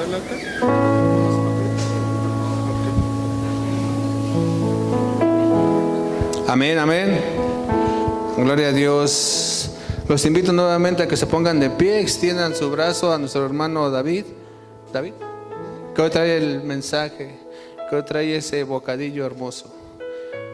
darle acá? Amén, amén. Gloria a Dios. Los invito nuevamente a que se pongan de pie, extiendan su brazo a nuestro hermano David. David, que hoy trae el mensaje, que hoy trae ese bocadillo hermoso.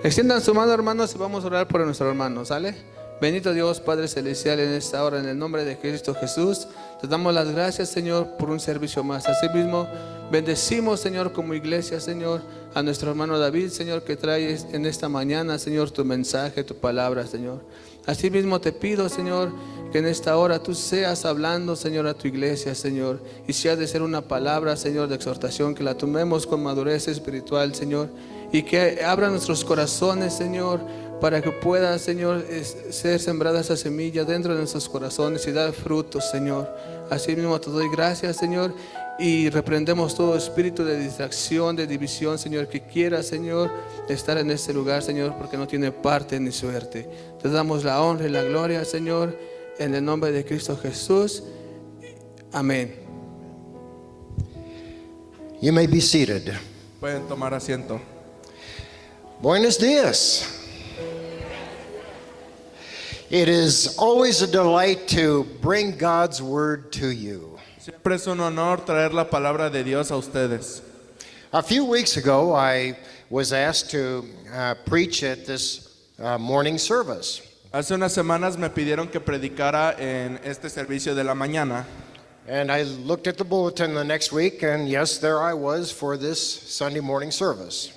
Extiendan su mano, hermanos, y vamos a orar por nuestro hermano, ¿sale? Bendito Dios, Padre Celestial, en esta hora, en el nombre de Cristo Jesús, te damos las gracias, Señor, por un servicio más. Asimismo, bendecimos, Señor, como iglesia, Señor, a nuestro hermano David, Señor, que trae en esta mañana, Señor, tu mensaje, tu palabra, Señor. Asimismo te pido, Señor, que en esta hora tú seas hablando, Señor, a tu iglesia, Señor, y si ha de ser una palabra, Señor, de exhortación, que la tomemos con madurez espiritual, Señor, y que abra nuestros corazones, Señor, para que pueda, Señor, ser sembrada esa semilla dentro de nuestros corazones y dar frutos, Señor. Así mismo te doy gracias, Señor, y reprendemos todo espíritu de distracción, de división, Señor, que quiera, Señor, estar en este lugar, Señor, porque no tiene parte ni suerte. Te damos la honra y la gloria, Señor, en el nombre de Cristo Jesús. Amén. You may be seated. Pueden tomar asiento. Buenos días. It is always a delight to bring God's word to you. Siempre es un honor traer la palabra de Dios a ustedes. A few weeks ago, I was asked to preach at this morning service. Hace unas semanas me pidieron que predicara en este servicio de la mañana. And I looked at the bulletin the next week, and yes, there I was for this Sunday morning service.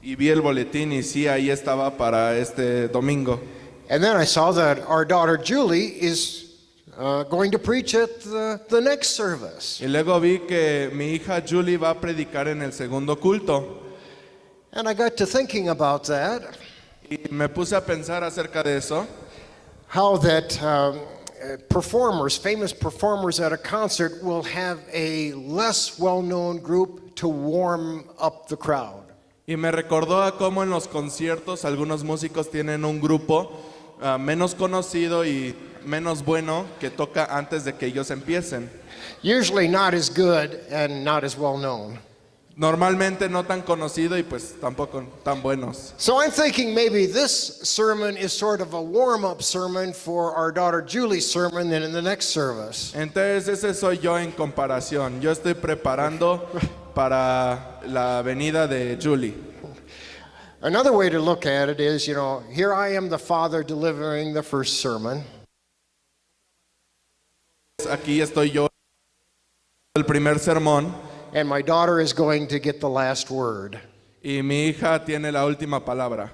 Y vi el boletín y sí, ahí estaba para este domingo. And then I saw that our daughter Julie is going to preach at the next service. Y luego vi que mi hija Julie va a predicar en el segundo culto. And I got to thinking about that, Y me puse a pensar acerca de eso. how that famous performers at a concert will have a less well-known group to warm up the crowd. Y me recordó a cómo en los conciertos algunos músicos tienen un grupo menos conocido y menos bueno que toca antes de que ellos empiecen. Usually not as good and not as well known. Normalmente no tan conocido y pues tampoco tan buenos. So I'm thinking maybe this sermon is sort of a warm-up sermon for our daughter Julie's sermon then in the next service. Entonces ese soy yo en comparación. Yo estoy preparando para la venida de Julie. Another way to look at it is, here I am the father delivering the first sermon. Aquí estoy yo, el primer sermón, And my daughter is going to get the last word. y mi hija tiene la última palabra.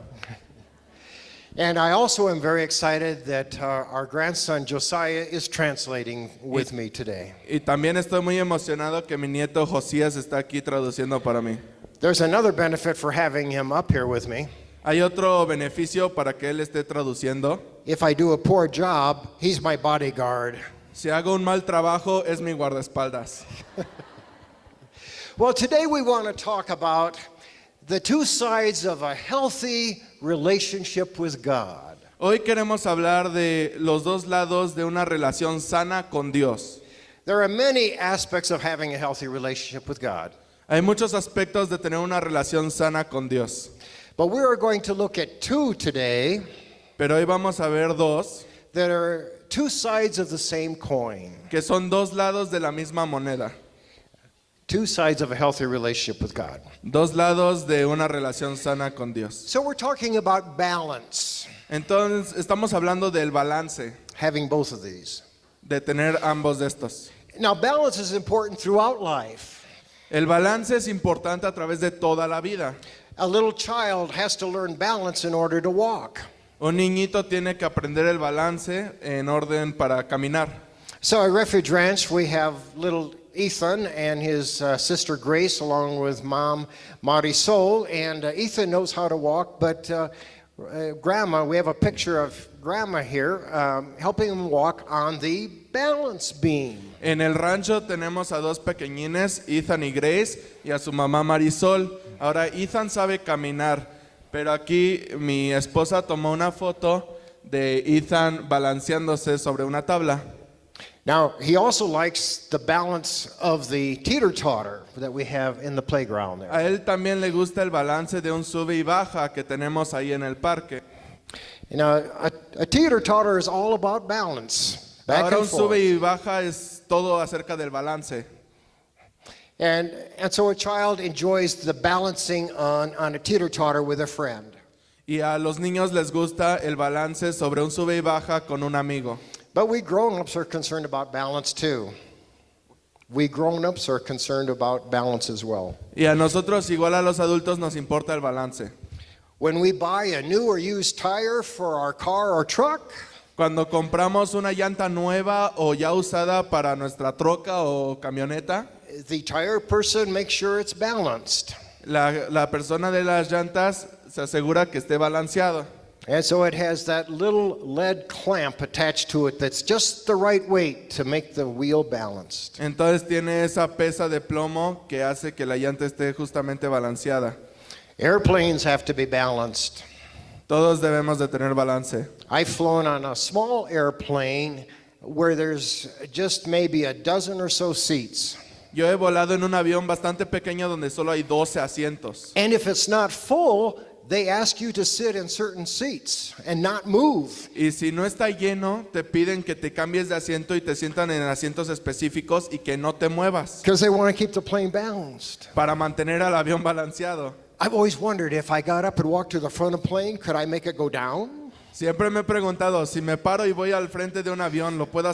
And I also am very excited that our grandson Josiah is translating with me today. Y también estoy muy emocionado que mi nieto Josías está aquí traduciendo para mí. There's another benefit for having him up here with me. Hay otro beneficio para que él esté traduciendo. If I do a poor job, he's my bodyguard. Si hago un mal trabajo, es mi guardaespaldas. Well, today we want to talk about the two sides of a healthy relationship with God. Hoy queremos hablar de los dos lados de una relación sana con Dios. There are many aspects of having a healthy relationship with God, Hay muchos aspectos de tener una relación sana con Dios, but we are going to look at two today pero hoy vamos a ver dos, that are two sides of the same coin, que son dos lados de la misma moneda, two sides of a healthy relationship with God. dos lados de una relación sana con Dios. So we're talking about balance, Entonces, estamos hablando del balance, having both of these. de tener ambos de estos. Now, balance is important throughout life. El balance es importante a través de toda la vida. A little child has to learn balance in order to walk. Un niñito tiene que aprender el balance en orden para caminar. So at Refuge Ranch, we have little Ethan and his sister Grace, along with mom Marisol. And Ethan knows how to walk, but Grandma, we have a picture of Grandma here helping him walk on the balance beam. En el rancho tenemos a dos pequeñines, Ethan y Grace, y a su mamá Marisol. Ahora Ethan sabe caminar, pero aquí mi esposa tomó una foto de Ethan balanceándose sobre una tabla. Now, he also likes the balance of the teeter-totter that we have in the playground there. A él también le gusta el balance de un sube y baja que tenemos ahí en el parque. You know, a teeter-totter is all about balance, back Ahora and un sube forth. y baja es todo acerca del balance. And so a child enjoys the balancing on a teeter-totter with a friend. Y a los niños les gusta el balance sobre un sube y baja con un amigo. But we grown-ups are concerned about balance too. We grown-ups are concerned about balance as well. Y a nosotros, igual a los adultos, nos importa el balance. When we buy a new or used tire for our car or truck, Cuando compramos una llanta nueva o ya usada para nuestra troca o camioneta, the tire person makes sure it's balanced. la persona de las llantas se asegura que esté balanceado. And so it has that little lead clamp attached to it that's just the right weight to make the wheel balanced. Entonces tiene esa pesa de plomo que hace que la llanta esté justamente balanceada. Airplanes have to be balanced. Todos debemos de tener balance. I've flown on a small airplane where there's just maybe a dozen or so seats. Yo he volado en un avión bastante pequeño donde solo hay 12 asientos. And if it's not full, they ask you to sit in certain seats and not move. Y si no está lleno, te piden que te cambies de asiento y te sientan en asientos específicos y que no te muevas Because they want to keep the plane balanced. para mantener al avión balanceado. I've always wondered if I got up and walked to the front of the plane, could I make it go down? Siempre me he preguntado, si me paro y voy al frente de un avión, ¿lo puedo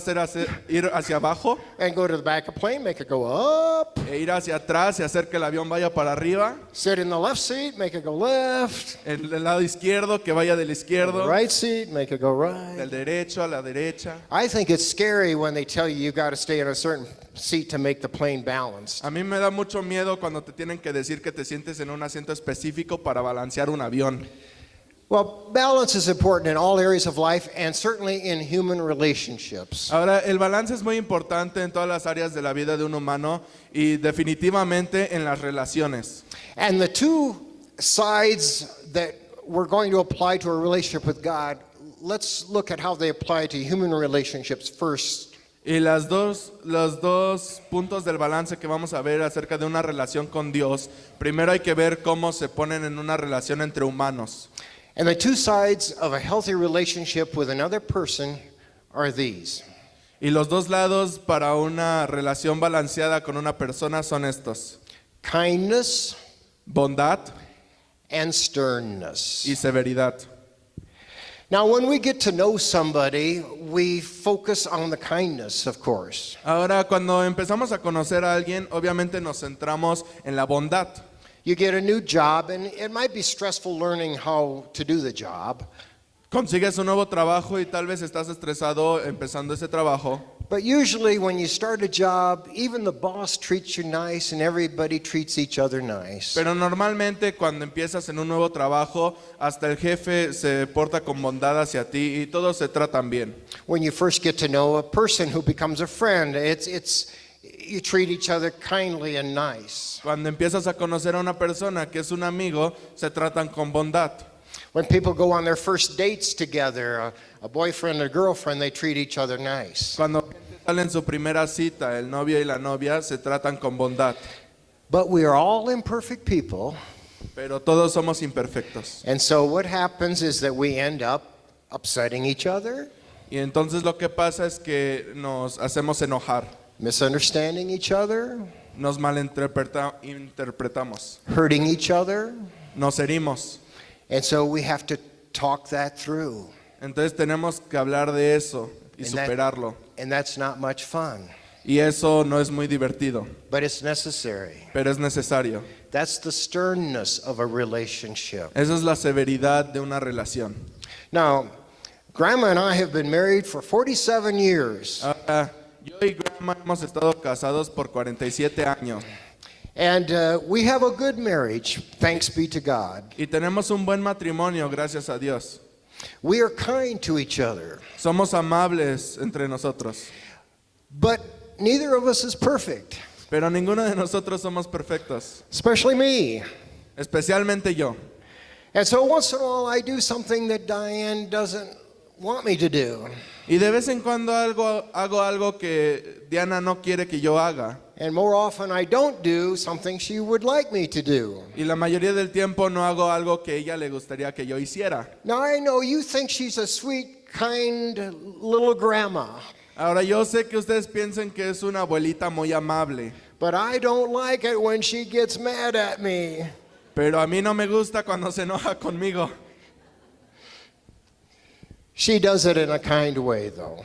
ir hacia abajo And go to the back of the plane, make it go up. e ir hacia atrás y hacer que el avión vaya para arriba? Sit in the left seat, make it go left. En el lado izquierdo, que vaya del The izquierdo, right seat, make it go del right. derecho a la derecha. I think it's scary when they tell you got to stay in a certain seat to make the plane balanced. A mí me da mucho miedo cuando te tienen que decir que te sientes en un asiento específico para balancear un avión. Well, balance is important in all areas of life and certainly in human relationships. Ahora, el balance es muy importante en todas las áreas de la vida de un humano y definitivamente en las relaciones. And the two sides that we're going to apply to a relationship with God, let's look at how they apply to human relationships first. Y los dos puntos del balance que vamos a ver acerca de una relación con Dios, primero hay que ver cómo se ponen en una relación entre humanos. And the two sides of a healthy relationship with another person are these. Y los dos lados para una relación balanceada con una persona son estos: Kindness bondad and sternness. y severidad. Now, when we get to know somebody, we focus on the kindness, of course. Ahora, cuando empezamos a conocer a alguien, obviamente nos centramos en la bondad. You get a new job, and it might be stressful learning how to do the job. Consigues un nuevo trabajo y tal vez estás estresado empezando ese trabajo. But usually when you start a job, even the boss treats you nice and everybody treats each other nice. Pero normalmente cuando empiezas en un nuevo trabajo, hasta el jefe se porta con bondad hacia ti y todos se tratan bien. When you first get to know a person who becomes a friend, you treat each other kindly and nice. Cuando empiezas a conocer a una persona que es un amigo, se tratan con bondad. When people go on their first dates together, a boyfriend and a girlfriend, they treat each other nice. Cuando salen su primera cita, el novio y la novia se tratan con bondad. But we are all imperfect people, Pero todos somos imperfectos. and so what happens is that we end up upsetting each other, Y entonces lo que pasa es que nos hacemos enojar, misunderstanding each other, nos malinterpretamos, hurting each other, nos herimos. and so we have to talk that through. Entonces tenemos que hablar de eso y And that- superarlo. And that's not much fun, Y eso no es muy divertido, but it's necessary. pero es necesario. That's the sternness of a relationship. Esa es la severidad de una relación. Now, Grandma and I have been married for 47 years, Ahora, yo y Grandma hemos estado casados por 47 años and we have a good marriage, thanks be to God. y tenemos un buen matrimonio, gracias a Dios. We are kind to each other, Somos amables entre nosotros, but neither of us is perfect, pero ninguno de nosotros somos perfectos, especially me. especialmente yo. And so once in a while I do something that Diane doesn't want me to do. Y de vez en cuando hago algo que Diana no quiere que yo haga. And more often I don't do something she would like me to do. Y la mayoría del tiempo no hago algo que ella le gustaría que yo hiciera. Now I know you think she's a sweet, kind little grandma, Ahora yo sé que ustedes piensan que es una abuelita muy amable, but I don't like it when she gets mad at me. pero a mí no me gusta cuando se enoja conmigo. She does it in a kind way, though.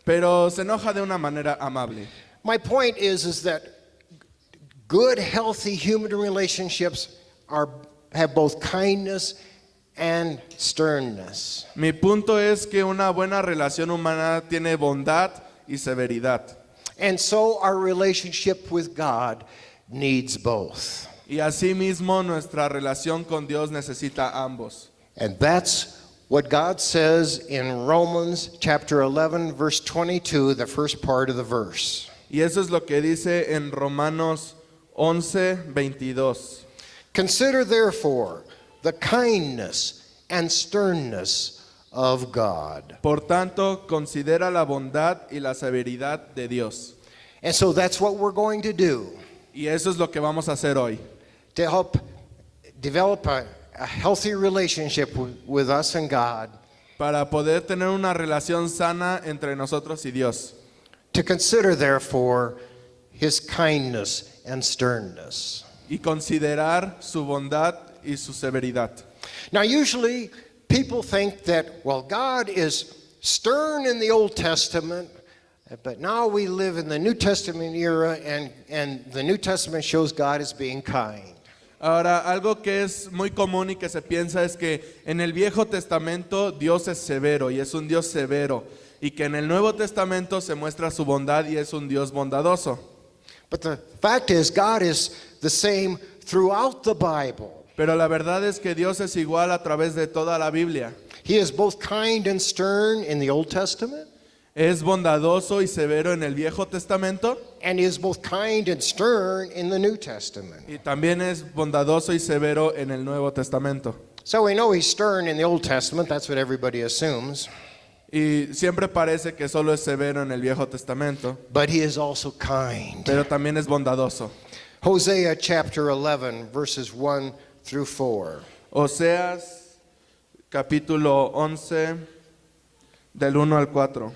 Pero se enoja de una manera amable. My point is that good, healthy human relationships have both kindness and sternness. Mi punto es que una buena relación humana tiene bondad y severidad. And so our relationship with God needs both. Y asimismo nuestra relación con Dios necesita ambos. And that's what God says in Romans chapter 11, verse 22, the first part of the verse. Y eso es lo que dice en Romanos 11:22. Consider therefore the kindness and sternness of God. Por tanto, considera la bondad y la severidad de Dios. And so that's what we're going to do Y eso es lo que vamos a hacer hoy. to help develop a healthy relationship with us and God. Para poder tener una relación sana entre nosotros y Dios. To consider therefore his kindness and sternness. Y considerar su bondad y su severidad. Now, usually people think that, well, God is stern in the Old Testament, but now we live in the New Testament era, and the New Testament shows God as being kind. Ahora, algo que es muy común y que se piensa es que en el Viejo Testamento Dios es severo y es un Dios severo, y que en el Nuevo Testamento se muestra su bondad y es un Dios bondadoso. But the fact is, God is the same throughout the Bible. Pero la verdad es que Dios es igual a través de toda la Biblia. He is both kind and stern in the Old Testament, Es bondadoso y severo en el Viejo Testamento and he is both kind and stern in the New Testament. y también es bondadoso y severo en el Nuevo Testamento. So we know he's stern in the Old Testament, that's what everybody assumes, Y siempre parece que solo es severo en el Viejo Testamento, but he is also kind. pero también es bondadoso. Hosea chapter 11, verses 1 through 4. Oseas capítulo 11 del 1 al 4.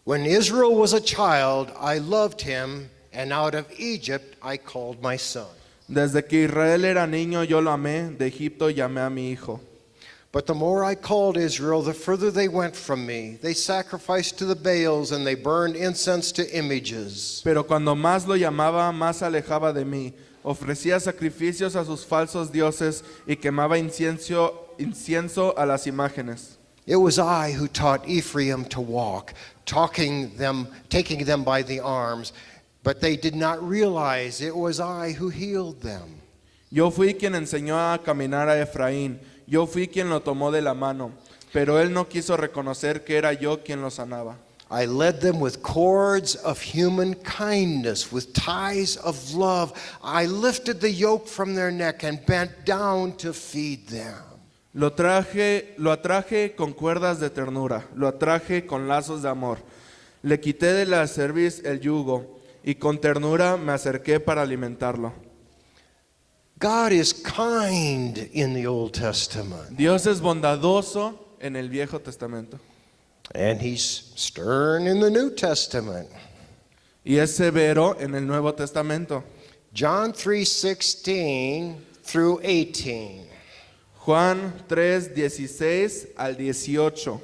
When Israel was a child, I loved him, and out of Egypt I called my son. Desde que Israel era niño yo lo amé, de Egipto llamé a mi hijo. But the more I called Israel, the further they went from me. They sacrificed to the Baals, and they burned incense to images. Pero cuando más lo llamaba, más se alejaba de mí. Ofrecía sacrificios a sus falsos dioses y quemaba incienso a las imágenes. It was I who taught Ephraim to walk, taking them by the arms, but they did not realize it was I who healed them. Yo fui quien enseñó a caminar a Efraín. Yo fui quien lo tomó de la mano. Pero él no quiso reconocer que era yo quien lo sanaba. I led them with cords of human kindness, with ties of love. I lifted the yoke from their neck and bent down to feed them. Lo atraje con cuerdas de ternura, lo atraje con lazos de amor. Le quité de la cerviz el yugo y con ternura me acerqué para alimentarlo. God is kind in the Old Testament, Dios es bondadoso en el Viejo Testamento and he's stern in the New Testament. y es severo en el Nuevo Testamento. John 3:16 through 18. Juan 3:16 al 18.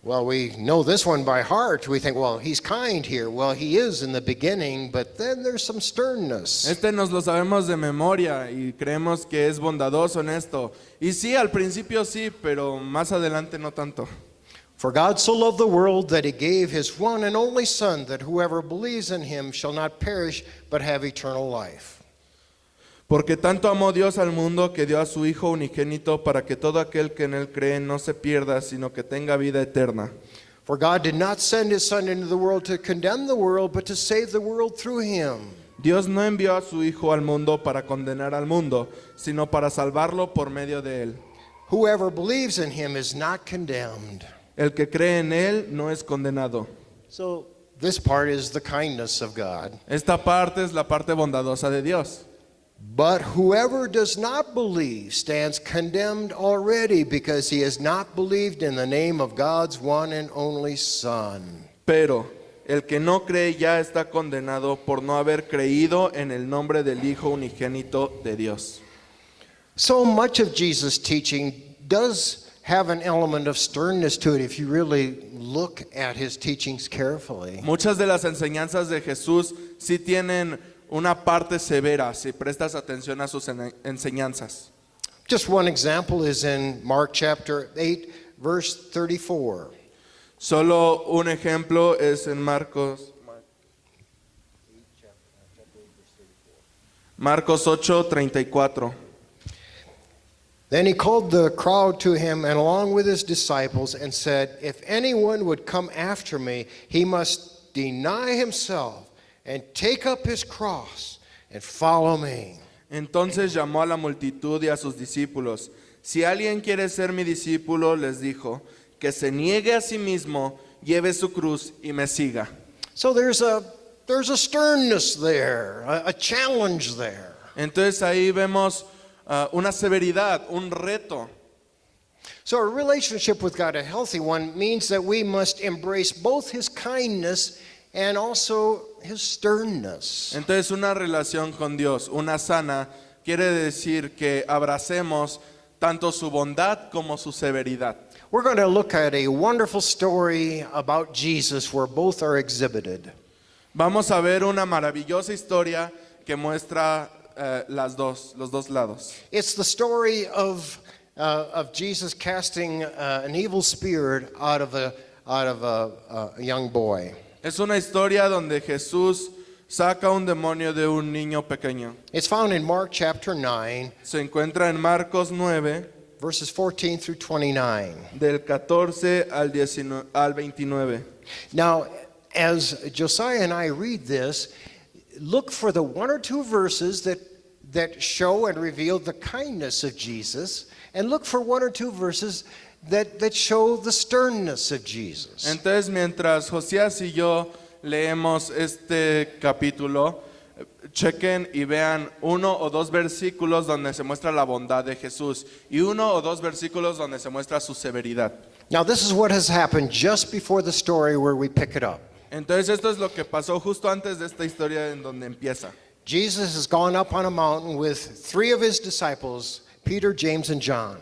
Well, we know this one by heart. We think, well, he's kind here. Well, he is in the beginning, but then there's some sternness. Este nos lo sabemos de memoria y creemos que es bondadoso en esto. Y sí, al principio sí, pero más adelante no tanto. For God so loved the world that he gave his one and only Son, that whoever believes in him shall not perish, but have eternal life. Porque tanto amó Dios al mundo que dio a su Hijo unigénito para que todo aquel que en él cree no se pierda, sino que tenga vida eterna. For God did not send his Son into the world to condemn the world, but to save the world through him. Dios no envió a su Hijo al mundo para condenar al mundo, sino para salvarlo por medio de él. Whoever believes in him is not condemned. El que cree en él no es condenado. So this part is the kindness of God. Esta parte es la parte bondadosa de Dios. But whoever does not believe stands condemned already because he has not believed in the name of God's one and only Son. Pero el que no cree ya está condenado por no haber creído en el nombre del Hijo unigénito de Dios. So much of Jesus' teaching does have an element of sternness to it if you really look at his teachings carefully. Muchas de las enseñanzas de Jesús sí tienen una parte severa si prestas atención a sus enseñanzas. Just one example is in Mark chapter 8, verse 34. Solo un ejemplo es en Marcos 8:34. Then he called the crowd to him and along with his disciples and said, "If anyone would come after me, he must deny himself and take up his cross and follow me." Entonces llamó a la multitud y a sus discípulos. Si alguien quiere ser mi discípulo, les dijo, que se niegue a sí mismo, lleve su cruz y me siga. So there's a sternness there, a challenge there. Entonces ahí vemos una severidad, un reto. So a relationship with God, a healthy one, means that we must embrace both his kindness and also his sternness. Entonces una relación con Dios, una sana, quiere decir que abracemos tanto su bondad como su severidad. We're going to look at a wonderful story about Jesus where both are exhibited. Vamos a ver una maravillosa historia que muestra los dos lados. It's the story of Jesus casting an evil spirit out of a young boy. Es una historia donde Jesús saca un demonio de un niño pequeño. It's found in Mark chapter 9, Se encuentra en Marcos 9, verses 14 through 29. del 14 al 29. Now, as Josiah and I read this, look for the one or two verses that show and reveal the kindness of Jesus, and look for one or two verses that show the sternness of Jesus. Entonces, mientras Josías y yo leemos este capítulo, chequen y vean uno o dos versículos donde se muestra la bondad de Jesús y uno o dos versículos donde se muestra su severidad. Now, this is what has happened just before the story where we pick it up. Entonces, esto es lo que pasó justo antes de esta historia en donde empieza. Jesus has gone up on a mountain with three of his disciples, Peter, James, and John.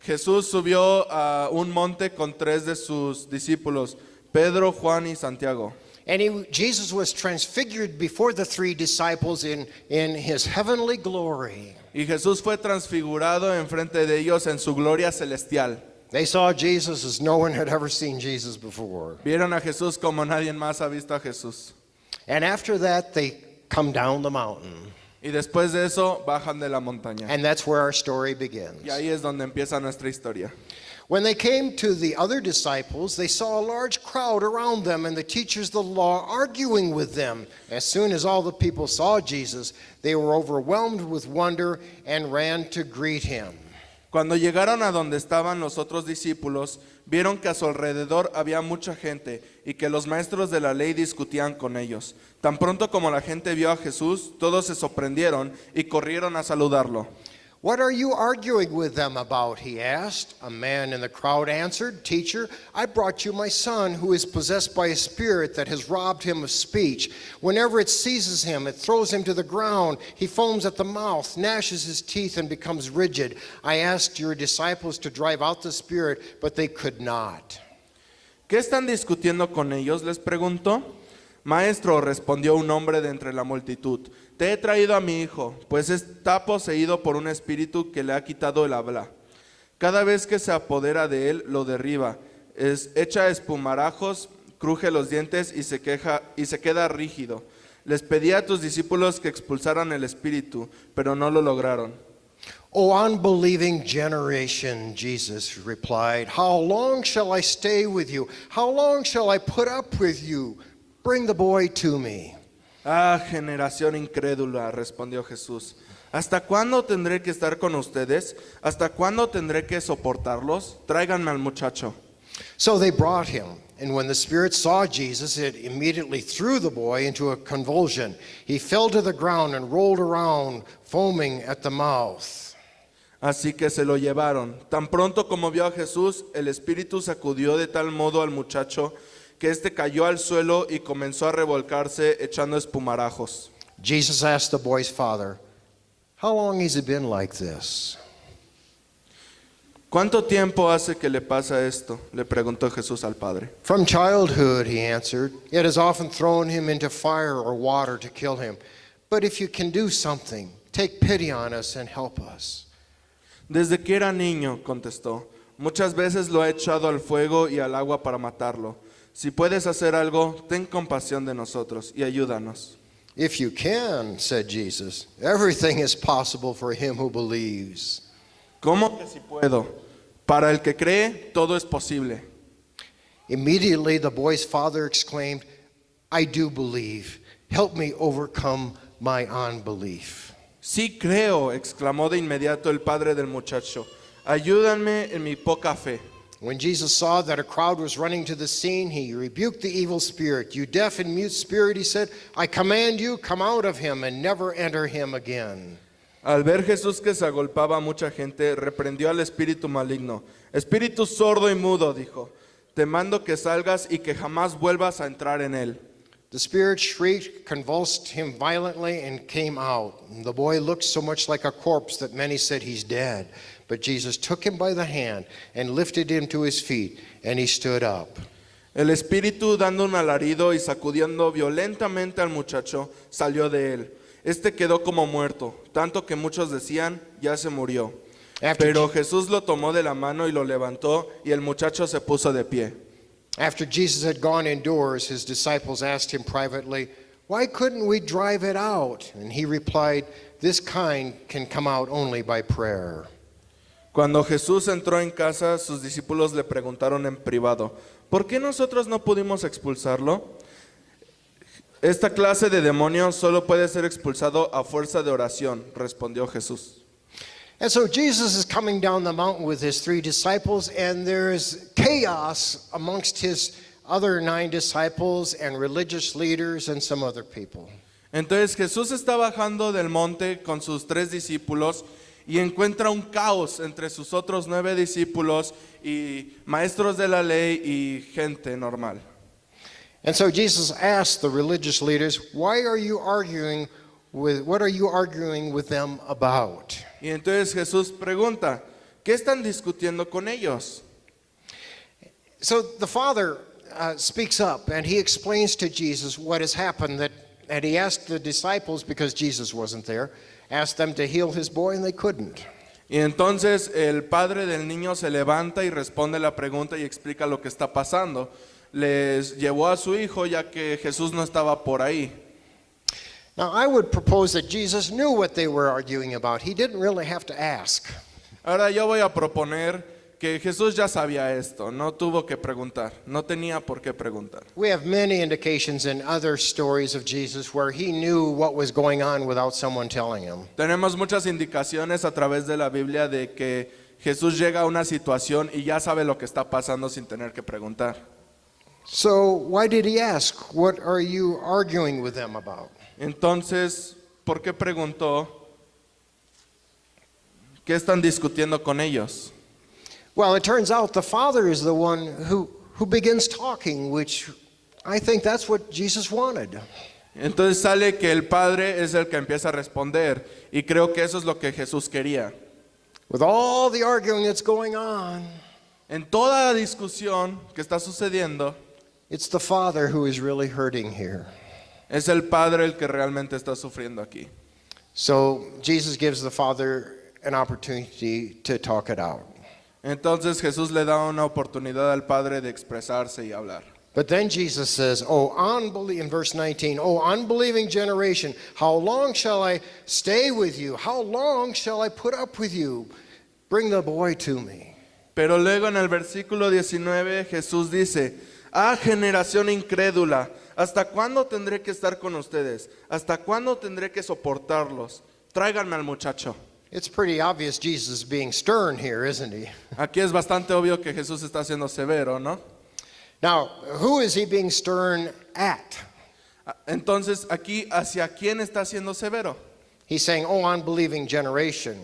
Jesús subió a un monte con tres de sus discípulos, Pedro, Juan y Santiago. And Jesus was transfigured before the three disciples in his heavenly glory. Y Jesús fue transfigurado enfrente de ellos en su gloria celestial. They saw Jesus as no one had ever seen Jesus before. Vieron a Jesús como nadie más ha visto a Jesús. And after that, they come down the mountain. Y después de eso bajan de la montaña. And that's where our story begins. Y ahí es donde empieza nuestra historia. When they came to the other disciples, they saw a large crowd around them and the teachers of the law arguing with them. As soon as all the people saw Jesus, they were overwhelmed with wonder and ran to greet him. Cuando llegaron a donde estaban los otros discípulos, vieron que a su alrededor había mucha gente y que los maestros de la ley discutían con ellos. Tan pronto como la gente vio a Jesús, todos se sorprendieron y corrieron a saludarlo. "What are you arguing with them about?" he asked. A man in the crowd answered, "Teacher, I brought you my son who is possessed by a spirit that has robbed him of speech. Whenever it seizes him, it throws him to the ground. He foams at the mouth, gnashes his teeth, and becomes rigid. I asked your disciples to drive out the spirit, but they could not." ¿Qué están discutiendo con ellos?, les preguntó. Maestro, respondió un hombre de entre la multitud, te he traído a mi hijo, pues está poseído por un espíritu que le ha quitado el habla. Cada vez que se apodera de él, lo derriba, echa espumarajos, cruje los dientes y se queda rígido. Les pedí a tus discípulos que expulsaran el espíritu, pero no lo lograron. "O unbelieving generation," Jesus replied, "how long shall I stay with you? How long shall I put up with you? Bring the boy to me." Ah, generación incrédula, respondió Jesús. ¿Hasta cuándo tendré que estar con ustedes? ¿Hasta cuándo tendré que soportarlos? Tráiganme al muchacho. So they brought him, and when the spirit saw Jesus, it immediately threw the boy into a convulsion. He fell to the ground and rolled around, foaming at the mouth. Así que se lo llevaron. Tan pronto como vio a Jesús, el espíritu sacudió de tal modo al muchacho que éste cayó al suelo y comenzó a revolcarse echando espumarajos. Jesus asked the boy's father, "How long has it been like this?" ¿Cuánto tiempo hace que le pasa esto?, le preguntó Jesús al padre. "From childhood," he answered. "It has often thrown him into fire or water to kill him. But if you can do something, take pity on us and help us." Desde que era niño, contestó, muchas veces lo ha echado al fuego y al agua para matarlo. Si puedes hacer algo, ten compasión de nosotros y ayúdanos. "If you can," said Jesus, "everything is possible for him who believes." ¿Cómo que si puedo? Para el que cree, todo es posible. Immediately the boy's father exclaimed, "I do believe. Help me overcome my unbelief." Sí creo, exclamó de inmediato el padre del muchacho. Ayúdame en mi poca fe. When Jesus saw that a crowd was running to the scene, he rebuked the evil spirit. "You deaf and mute spirit," he said, "I command you, come out of him and never enter him again." Al ver Jesús que se agolpaba a mucha gente, reprendió al espíritu maligno. Espíritu sordo y mudo, dijo, te mando que salgas y que jamás vuelvas a entrar en él. The spirit shrieked, convulsed him violently, and came out. The boy looked so much like a corpse that many said he's dead. But Jesus took him by the hand and lifted him to his feet, and he stood up. El espíritu, dando un alarido y sacudiendo violentamente al muchacho, salió de él. Este quedó como muerto, tanto que muchos decían, ya se murió. Pero Jesús lo tomó de la mano y lo levantó, y el muchacho se puso de pie. After Jesus had gone indoors, his disciples asked him privately, "Why couldn't we drive it out?" And he replied, "This kind can come out only by prayer." Cuando Jesús entró en casa, sus discípulos le preguntaron en privado, ¿por qué nosotros no pudimos expulsarlo? Esta clase de demonio solo puede ser expulsado a fuerza de oración, respondió Jesús. And so Jesus is coming down the mountain with his 3 disciples, and there's chaos amongst his other 9 disciples and religious leaders and some other people. Entonces Jesús está bajando del monte con sus 3 discípulos y encuentra un caos entre sus otros 9 discípulos y maestros de la ley y gente normal. And so Jesus asked the religious leaders, what are you arguing with them about? Y entonces Jesús pregunta, ¿qué están discutiendo con ellos? So the father speaks up and he explains to Jesus what has happened, and he asked the disciples, because Jesus wasn't there, asked them to heal his boy, and they couldn't. Y entonces el padre del niño se levanta y responde la pregunta y explica lo que está pasando. Les llevó a su hijo ya que Jesús no estaba por ahí. Now I would propose that Jesus knew what they were arguing about. He didn't really have to ask. Ahora yo voy a proponer que Jesús ya sabía esto, no tuvo que preguntar, no tenía por qué preguntar. We have many indications in other stories of Jesus where he knew what was going on without someone telling him. Tenemos muchas indicaciones a través de la Biblia de que Jesús llega a una situación y ya sabe lo que está pasando sin tener que preguntar. So why did he ask, what are you arguing with them about? Entonces, ¿por qué preguntó? ¿Qué están discutiendo con ellos? Well, it turns out the father is the one who begins talking, which I think that's what Jesus wanted. Entonces sale que el padre es el que empieza a responder y creo que eso es lo que Jesús quería. With all the arguing that's going on, En toda la discusión que está sucediendo, it's the father who is really hurting here. es el padre el que realmente está sufriendo aquí. So Jesus gives the father an opportunity to talk it out. Entonces Jesús le da una oportunidad al padre de expresarse y hablar. But then Jesus says, in verse 19, "Oh, unbelieving generation, how long shall I stay with you? How long shall I put up with you? Bring the boy to me." Pero luego en el versículo 19 Jesús dice, ah, generación incrédula, ¿hasta cuándo tendré que estar con ustedes? ¿Hasta cuándo tendré que soportarlos? Tráiganme al muchacho. It's pretty obvious Jesus is being stern here, isn't he? Aquí es bastante obvio que Jesús está siendo severo, ¿no? Now, who is he being stern at? Entonces, aquí, ¿hacia quién está siendo severo? He's saying, oh, unbelieving generation.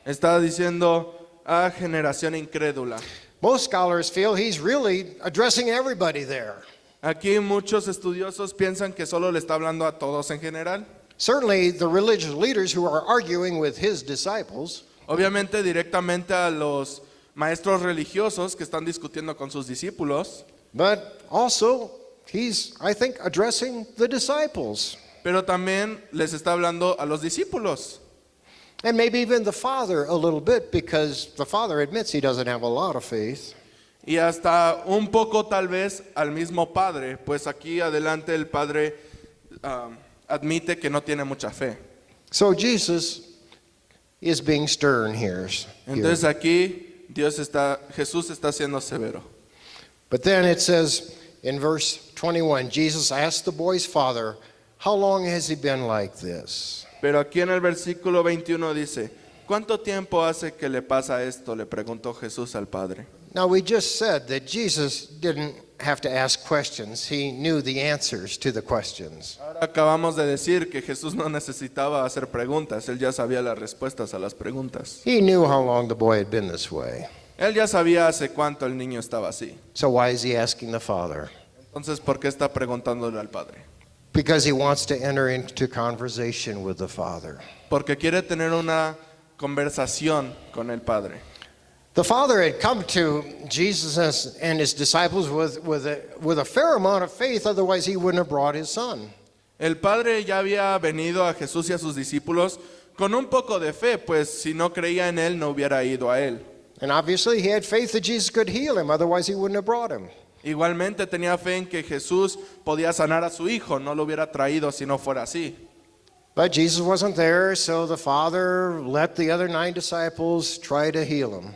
Está diciendo a generación incrédula. Most scholars feel he's really addressing everybody there. Aquí muchos estudiosos piensan que solo le está hablando a todos en general. Certainly the religious leaders who are arguing with his disciples, Obviamente directamente a los maestros religiosos que están discutiendo con sus discípulos, but also he's, I think, addressing the disciples. pero también les está hablando a los discípulos. And maybe even the Father a little bit, because the Father admits he doesn't have a lot of faith. Y hasta un poco tal vez al mismo Padre, pues aquí adelante el Padre admite que no tiene mucha fe. So Jesus is being stern here. Entonces aquí Jesús está siendo severo. But then it says in verse 21, Jesus asked the boy's father, how long has he been like this? Pero aquí en el versículo 21 dice, ¿cuánto tiempo hace que le pasa esto? Le preguntó Jesús al Padre. Now we just said that Jesus didn't have to ask questions. He knew the answers to the questions. Ahora acabamos de decir que Jesús no necesitaba hacer preguntas, él ya sabía las respuestas a las preguntas. He knew how long the boy had been this way. Él ya sabía hace cuánto el niño estaba así. So why is he asking the father? Entonces, ¿por qué está preguntándole al Padre? Because he wants to enter into conversation with the father. Porque quiere tener una conversación con el Padre. The father had come to Jesus and his disciples with a fair amount of faith, otherwise he wouldn't have brought his son. El Padre ya había venido a Jesús y a sus discípulos con un poco de fe, pues si no creía en él no hubiera ido a él. And obviously he had faith that Jesus could heal him, otherwise he wouldn't have brought him. Igualmente tenía fe en que Jesús podía sanar a su hijo, no lo hubiera traído si no fuera así. But Jesus wasn't there, so the father let the other 9 disciples try to heal him.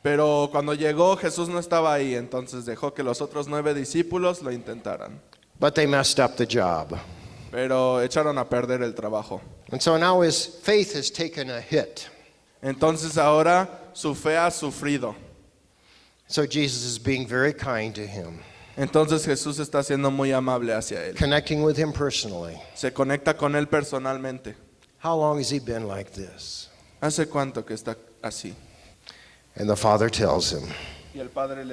Pero cuando llegó Jesús no estaba ahí, entonces dejó que los otros 9 discípulos lo intentaran. But they messed up the job. Pero echaron a perder el trabajo. And so now his faith has taken a hit. Entonces ahora su fe ha sufrido. So Jesus is being very kind to him, Entonces Jesús está siendo muy amable hacia él. connecting with him personally. Se conecta con él personalmente. How long has he been like this? ¿Hace cuánto que está así? And the father tells him. Y el padre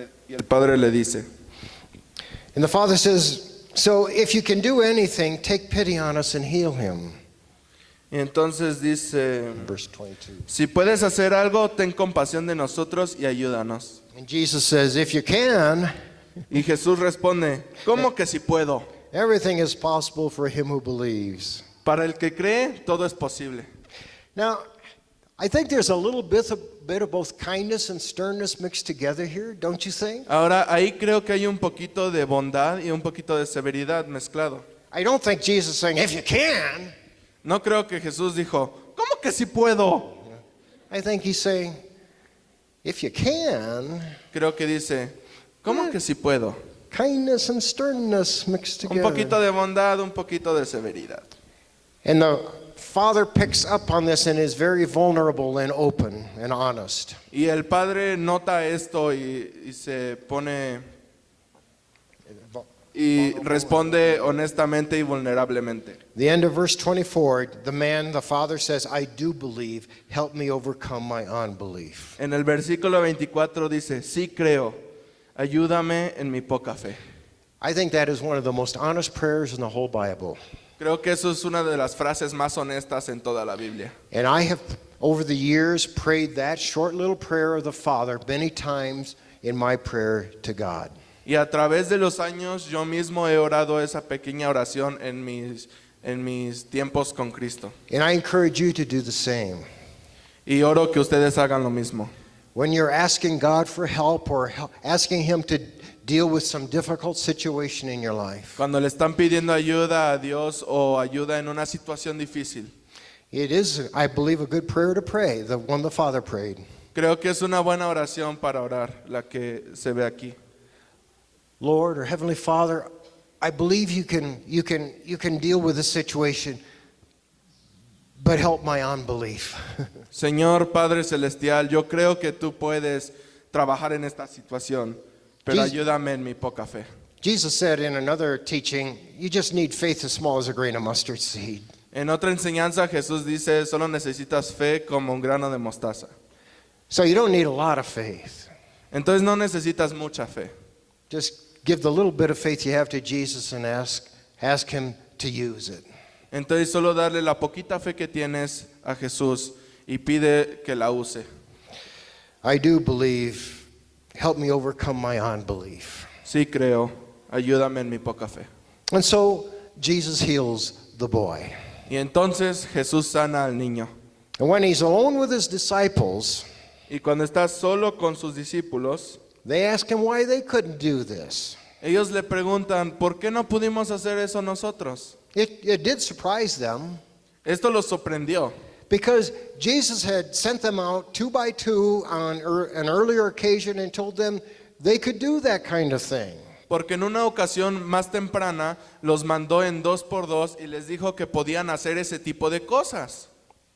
le dice, And the father says, so if you can do anything, take pity on us and heal him. y entonces dice, Verse 22. si puedes hacer algo, ten compasión de nosotros y ayúdanos. And Jesus says, if you can, Y Jesús responde, ¿cómo que si puedo? everything is possible for him who believes. Para el que cree, todo es posible. Now, I think there's a little bit of both kindness and sternness mixed together here, don't you think? Ahora, ahí creo que hay un poquito de bondad y un poquito de severidad mezclado. I don't think Jesus is saying, if you can. No creo que Jesús dijo, ¿cómo que si puedo? I think he's saying, if you can, Creo que dice, ¿cómo que si puedo? kindness and sternness mixed Un poquito together. de bondad, un poquito de severidad. And the father picks up on this and is very vulnerable and open and honest. Y el padre nota esto y se pone y responde honestamente y vulnerablemente. The end of verse 24, the father says, I do believe, help me overcome my unbelief. En el versículo 24 dice, sí creo, ayúdame en mi poca fe. I think that is one of the most honest prayers in the whole Bible. Creo que eso es una de las frases más honestas en toda la Biblia. And I have, over the years, prayed that short little prayer of the Father many times in my prayer to God. Y a través de los años yo mismo he orado esa pequeña oración en mis tiempos con Cristo. And I encourage you to do the same. Y oro que ustedes hagan lo mismo. When you're asking God for help or asking Him to deal with some difficult situation in your life, Cuando le están pidiendo ayuda a Dios o ayuda en una situación difícil, it is, I believe, a good prayer to pray, the one the Father prayed. creo que es una buena oración para orar, la que se ve aquí. Lord or Heavenly Father, I believe you can deal with this situation, but help my unbelief. Señor Padre Celestial, yo creo que tú puedes trabajar en esta situación, pero Jesus- ayúdame en mi poca fe. Jesus said in another teaching, you just need faith as small as a grain of mustard seed. En otra enseñanza Jesús dice, solo necesitas fe como un grano de mostaza. So you don't need a lot of faith. Entonces no necesitas mucha fe. Just give the little bit of faith you have to Jesus and ask him to use it. Entonces solo darle la poquita fe que tienes a Jesús y pide que la use. I do believe, help me overcome my unbelief. Sí creo, ayúdame en mi poca fe. And so Jesus heals the boy. Y entonces Jesús sana al niño. And when he's alone with his disciples, Y cuando está solo con sus discípulos, they ask him why they couldn't do this. ellos le preguntan, ¿por qué no pudimos hacer eso nosotros? It did surprise them Esto los sorprendió, because Jesus had sent them out 2 by 2 on an earlier occasion and told them they could do that kind of thing. porque en una ocasión más temprana los mandó en 2 por 2 y les dijo que podían hacer ese tipo de cosas.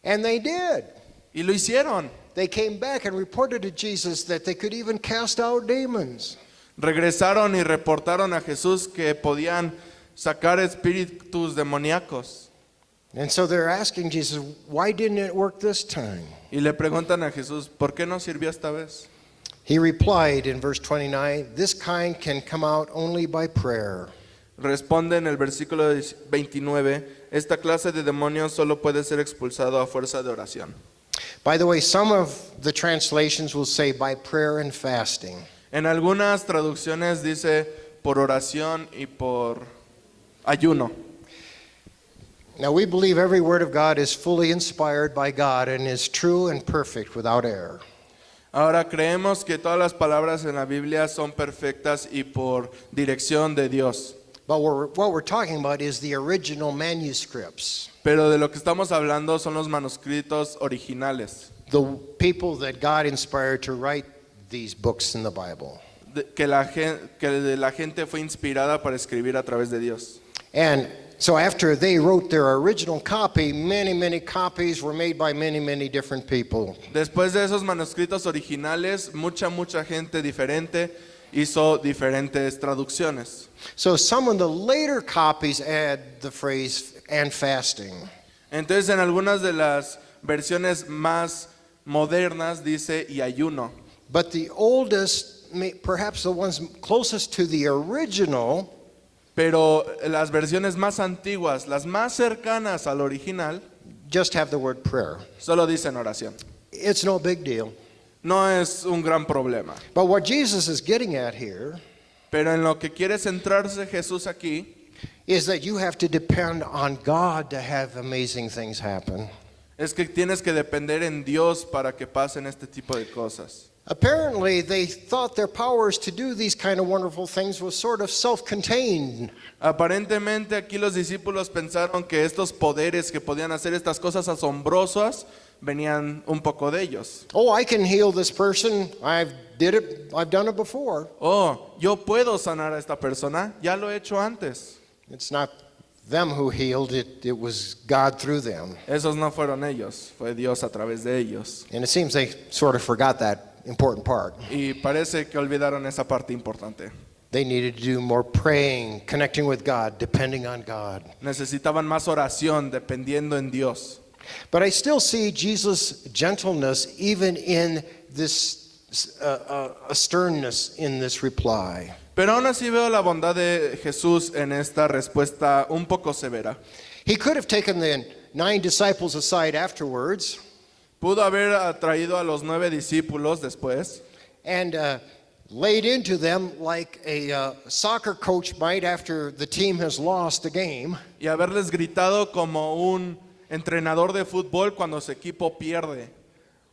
And they did. Y lo hicieron. They came back and reported to Jesus that they could even cast out demons. Regresaron y reportaron a Jesús que podían sacar espíritus demoníacos. And so they're asking Jesus, why didn't it work this time? Y le preguntan a Jesús, ¿por qué no sirvió esta vez? He replied in verse 29, this kind can come out only by prayer. Responde en el versículo 29, esta clase de demonios solo puede ser expulsado a fuerza de oración. By the way, some of the translations will say by prayer and fasting. En algunas traducciones dice por oración y por ayuno. Now we believe every word of God is fully inspired by God and is true and perfect without error. Ahora creemos que todas las palabras en la Biblia son perfectas y por dirección de Dios. But what we're talking about is the original manuscripts. Pero de lo que estamos hablando son los manuscritos originales, The people that God inspired to write these books in the Bible. que la gente fue inspirada para escribir a través de Dios. And so after they wrote their original copy, many copies were made by many different people. Después de esos manuscritos originales, mucha gente diferente hizo diferentes traducciones. So some of the later copies add the phrase and fasting. Entonces en algunas de las versiones más modernas dice y ayuno. But the oldest, perhaps the ones closest to the original, Pero las versiones más antiguas, las más cercanas al original, just have the word prayer. solo dicen oración. It's no big deal. No es un gran problema. But what Jesus is getting at here Pero en lo que quiere centrarse Jesús aquí is that you have to depend on God to have amazing things happen. es que tienes que depender en Dios para que pasen este tipo de cosas. Apparently, they thought their powers to do these kind of wonderful things was sort of self-contained. Aparentemente aquí los discípulos pensaron que estos poderes que podían hacer estas cosas asombrosas venían un poco de ellos. Oh, I can heal this person. I've done it before. Oh, yo puedo sanar a esta persona, ya lo he hecho antes. It's not them who healed it, it was God through them. Esos no fueron ellos, fue Dios a través de ellos. And it seems they sort of forgot that important part. Y parece que olvidaron esa parte importante. They needed to do more praying, connecting with God, depending on God. Necesitaban más oración, dependiendo en Dios. But I still see Jesus' gentleness even in this sternness in this reply. Pero aún así veo la bondad de Jesús en esta respuesta un poco severa. He could have taken the 9 disciples aside afterwards Pudo haber atraído a los 9 discípulos después and laid into them like a soccer coach might after the team has lost the game. y haberles gritado como un entrenador de fútbol cuando su equipo pierde.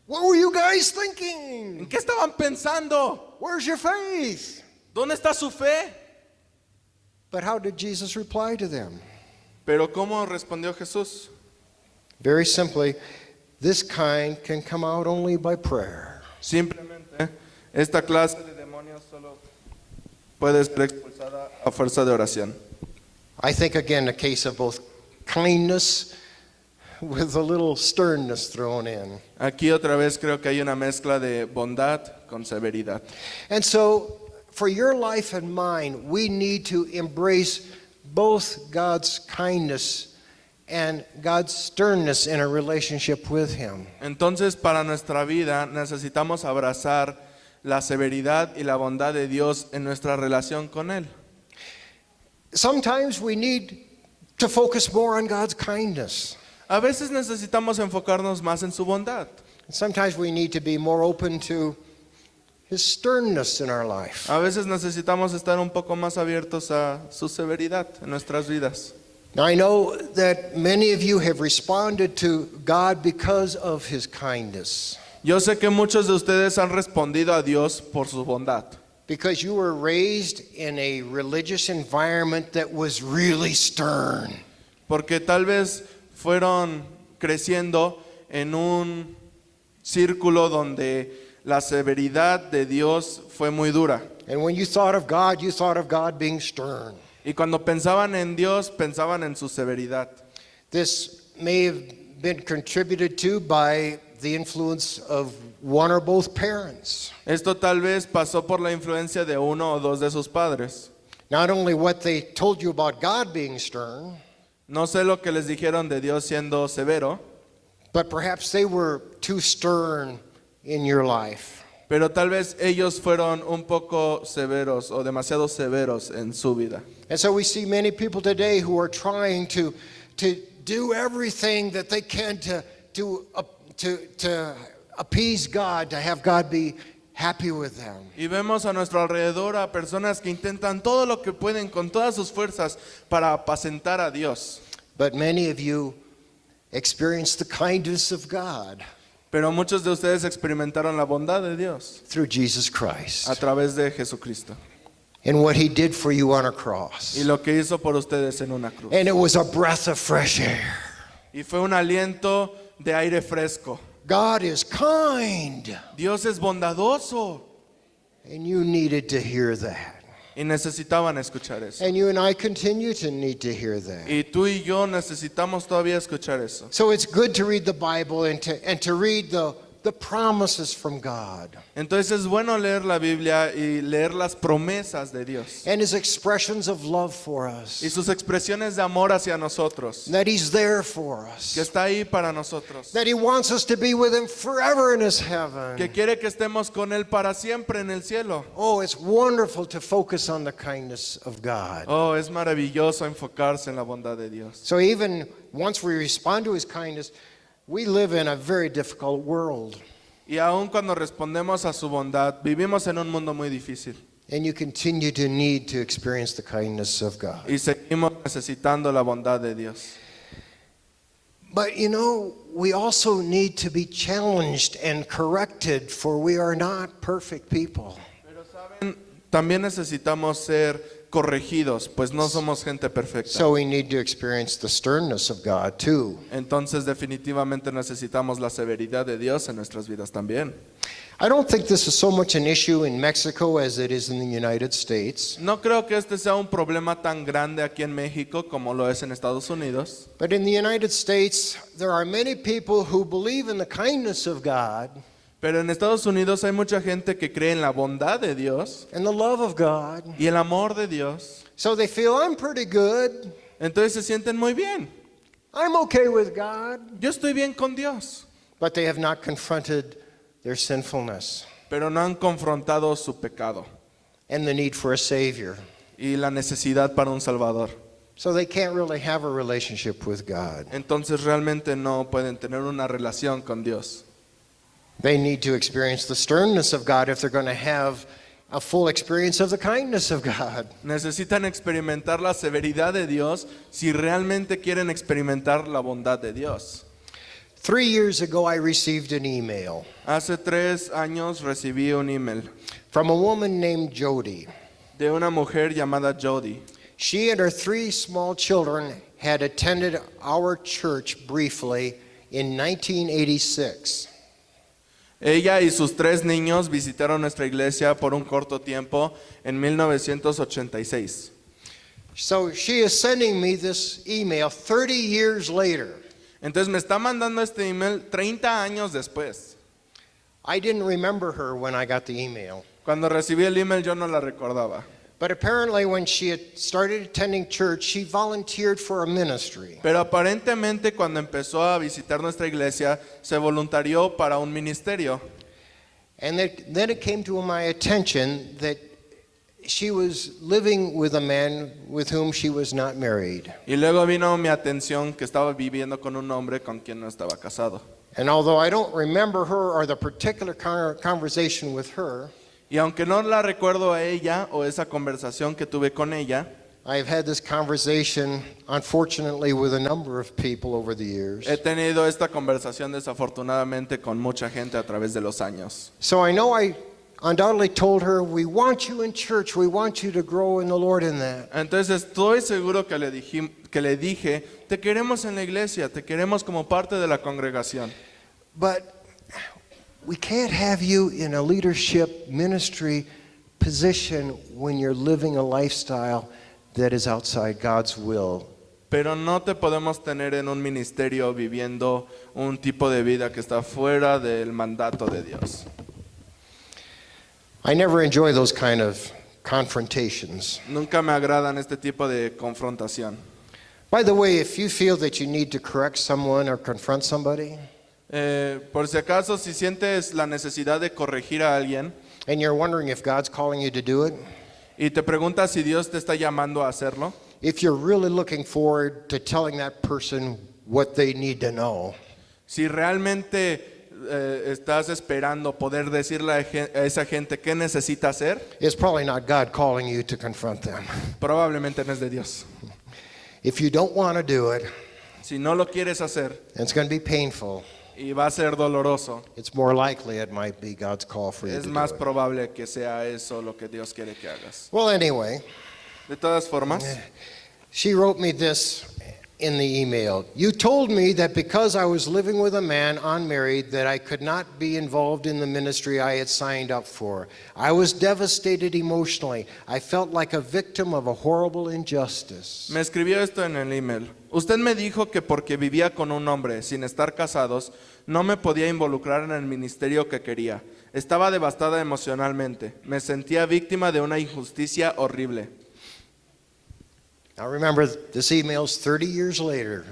What were you guys ¿En thinking? qué estaban pensando? Where's your faith? ¿Dónde está su fe? But how did Jesus reply to them? Pero ¿cómo respondió Jesús? Very simply, this kind can come out only by prayer. Simplemente, esta clase de demonios solo puede ser expulsada a fuerza de oración. I think again a case of both kindness with a little sternness thrown in. Aquí otra vez creo que hay una mezcla de bondad con severidad. And so, for your life and mine, we need to embrace both God's kindness and God's sternness in a relationship with Him. Entonces, para nuestra vida necesitamos abrazar la severidad y la bondad de Dios en nuestra relación con Él. Sometimes we need to focus more on God's kindness. A veces necesitamos enfocarnos más en su bondad. Sometimes we need to be more open to His sternness in our life. A veces necesitamos estar un poco más abiertos a su severidad en nuestras vidas. Now, I know that many of you have responded to God because of His kindness, Yo sé que muchos de ustedes han respondido a Dios por su bondad, because you were raised in a religious environment that was really stern. porque tal vez fueron creciendo en un círculo donde la severidad de Dios fue muy dura. And when you thought of God, you thought of God being stern. Y cuando pensaban en Dios, pensaban en su severidad. This may have been contributed to by the influence of one or both parents. Esto tal vez pasó por la influencia de uno o dos de sus padres. Not only what they told you about God being stern, No sé lo que les dijeron de Dios siendo severo, but perhaps they were too stern in your life. pero tal vez ellos fueron un poco severos o demasiado severos en su vida. And so we see many people today who are trying to do everything that they can to appease God, to have God be happy with them. Y vemos a nuestro alrededor a personas que intentan todo lo que pueden con todas sus fuerzas para apacentar a Dios. But many of you experience the kindness of God Pero muchos de ustedes experimentaron la bondad de Dios through Jesus Christ a través de Jesucristo and what He did for you on a cross. y lo que hizo por ustedes en una cruz. And it was a breath of fresh air. Y fue un aliento de aire fresco. God is kind, Dios es bondadoso and you needed to hear that. y necesitaban escuchar eso. And you and I continue to need to hear that. Y tú y yo necesitamos todavía escuchar eso. So it's good to read the Bible and to read the promises from God Entonces es bueno leer la Biblia y leer las promesas de Dios and His expressions of love for y us, sus expresiones de amor hacia nosotros, that He's there for que us, está ahí para nosotros, that He wants us to be with Him forever in His heaven. que quiere que estemos con Él para siempre en el cielo. Oh, it's wonderful to focus on the kindness of God. Oh, es maravilloso enfocarse en la bondad de Dios. So even once we respond to His kindness, we live in a very difficult world. Y aun cuando respondemos a su bondad, vivimos en un mundo muy difícil And you continue to need to experience the kindness of God. y seguimos necesitando la bondad de Dios. But you know, we also need to be challenged and corrected, for we are not perfect people. Pero saben, también necesitamos ser corregidos, pues no somos gente perfecta. So we need to experience the sternness of God too. Entonces definitivamente necesitamos la severidad de Dios en nuestras vidas también. I don't think this is so much an issue in Mexico as it is in the United States. No creo que este sea un problema tan grande aquí en México como lo es en Estados Unidos. But in the United States, there are many people who believe in the kindness of God Pero en Estados Unidos hay mucha gente que cree en la bondad de Dios and the love of God. y el amor de Dios. So they feel, I'm pretty good. Entonces se sienten muy bien. I'm okay with God. Yo estoy bien con Dios. But they have not confronted their sinfulness Pero no han confrontado su pecado and the need for a Savior. y la necesidad para un Salvador. So they can't really have a relationship with God. Entonces realmente no pueden tener una relación con Dios. They need to experience the sternness of God if they're going to have a full experience of the kindness of God. Necesitan experimentar la severidad de Dios si realmente quieren experimentar la bondad de Dios. 3 years ago, I received an email Hace 3 años recibí un email from a woman named Jody. de una mujer llamada Jody. She and her 3 small children had attended our church briefly in 1986. Ella y sus 3 niños visitaron nuestra iglesia por un corto tiempo en 1986. So she is sending me this email 30 years later. Entonces me está mandando este email 30 años después. I didn't remember her when I got the email. Cuando recibí el email yo no la recordaba. But apparently, when she had started attending church, she volunteered for a ministry. Pero aparentemente cuando empezó a visitar nuestra iglesia, se voluntarió para un ministerio. And then it came to my attention that she was living with a man with whom she was not married. Y luego vino mi atención que estaba viviendo con un hombre con quien no estaba casado. And although I don't remember her or the particular conversation with her, Y aunque no la recuerdo a ella o esa conversación que tuve con ella, I've had this conversation, unfortunately, with a number of people over the years. he tenido esta conversación desafortunadamente con mucha gente a través de los años. So I know I undoubtedly told her, we want you in church, we want you to grow in the Lord in that. Entonces estoy seguro que le dije, te queremos en la iglesia, te queremos como parte de la congregación. But we can't have you in a leadership ministry position when you're living a lifestyle that is outside God's will. Pero no te podemos tener en un ministerio viviendo un tipo de vida que está fuera del mandato de Dios. I never enjoy those kind of confrontations. Nunca me agradan este tipo de confrontación. By the way, if you feel that you need to correct someone or confront somebody, Por si acaso, si sientes la necesidad de corregir a alguien and you're wondering if God's calling you to do it, y te preguntas si Dios te está llamando a hacerlo, if you're really looking forward to telling that person what they need to know, si realmente estás esperando poder decirle a esa gente qué necesita hacer, it's probably not God calling you to confront them. probablemente no es de Dios. If you don't want to do it, Si no lo quieres hacer it's going to be painful. y va a ser doloroso, It's more likely it might be God's call for you es to más do it. probable que sea eso lo que Dios quiere que hagas. Well, anyway, De todas formas, she wrote me this in the email. You told me that because I was living with a man unmarried that I could not be involved in the ministry I had signed up for. I was devastated emotionally. I felt like a victim of a horrible injustice. me escribió esto en el email. Usted me dijo que porque vivía con un hombre sin estar casados, no me podía involucrar en el ministerio que quería. Estaba devastada emocionalmente. Me sentía víctima de una injusticia horrible. Now remember, this email's 30 years later.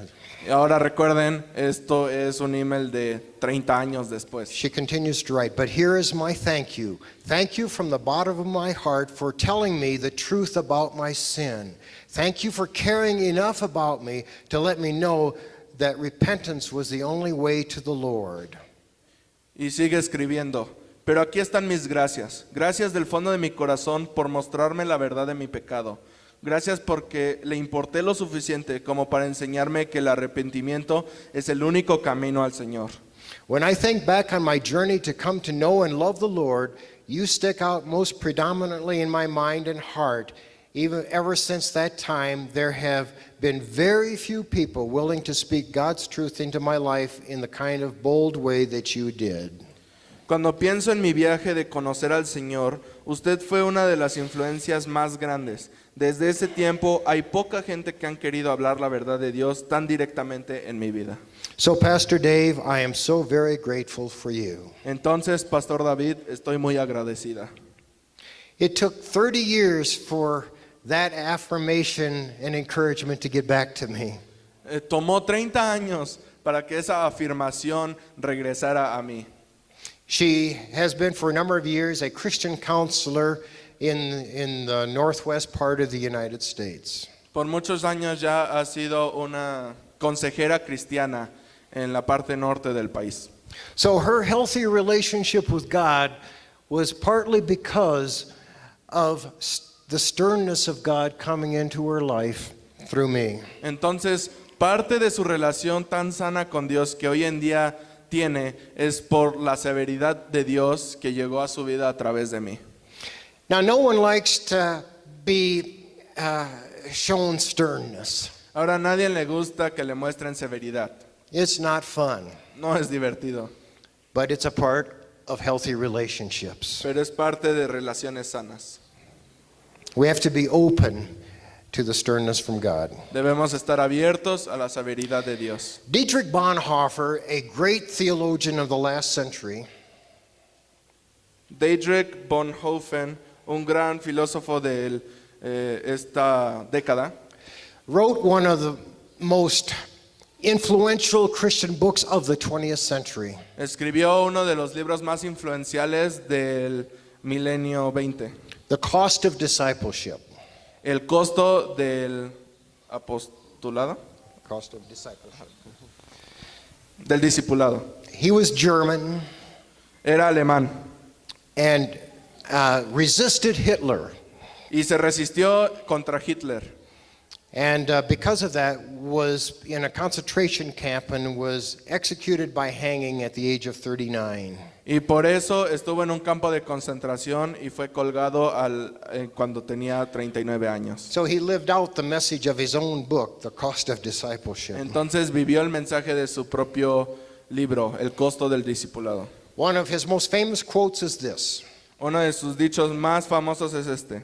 Y ahora recuerden, esto es un email de 30 años después. She continues to write, but here is my thank you. Thank you from the bottom of my heart for telling me the truth about my sin. Thank you for caring enough about me to let me know that repentance was the only way to the Lord. Y sigue escribiendo, pero aquí están mis gracias. Gracias del fondo de mi corazón por mostrarme la verdad de mi pecado. Gracias porque le importé lo suficiente como para enseñarme que el arrepentimiento es el único camino al Señor. When I think back on my journey to come to know and love the Lord, you stick out most predominantly in my mind and heart. Ever since that time, there have been very few people willing to speak God's truth into my life in the kind of bold way that you did. Cuando pienso en mi viaje de conocer al Señor, usted fue una de las influencias más grandes. Desde ese tiempo hay poca gente que han querido hablar la verdad de Dios tan directamente en mi vida. So, Pastor Dave, I am so very grateful for you. Entonces, Pastor David, estoy muy agradecida. It took 30 years for that affirmation and encouragement to get back to me. Tomó 30 años para que esa afirmación regresara a mí. She has been for a number of years a Christian counselor in the northwest part of the United States. Por muchos años ya ha sido una consejera cristiana en la parte norte del país. So her healthy relationship with God was partly because of the sternness of God coming into her life through me. Entonces, parte de su relación tan sana con Dios que hoy en día tiene es por la severidad de Dios que llegó a su vida a través de mí. Now, no one likes to be shown sternness. Ahora a nadie le gusta que le muestren severidad. It's not fun, No es divertido, but it's a part of healthy relationships. pero es parte de relaciones sanas. We have to be open to the sternness from God. Debemos estar abiertos a la severidad de Dios. Dietrich Bonhoeffer, a great theologian of the last century, Dietrich Bonhoeffer, un gran filósofo de esta década, wrote one of the most influential Christian books of the 20th century. escribió uno de los libros más influenciales del milenio 20, The Cost of Discipleship. El costo del apostolado, Cost of Discipleship. del discipulado. He was German Era alemán and resisted Hitler. y se resistió contra Hitler. And because of that, was in a concentration camp and was executed by hanging at the age of 39. Y por eso estuvo en un campo de concentración y fue colgado cuando tenía 39 años. So he lived out the message of his own book, The Cost of Discipleship. Entonces vivió el mensaje de su propio libro, El costo del discipulado. One of his most famous quotes is this: Uno de sus dichos más famosos es este: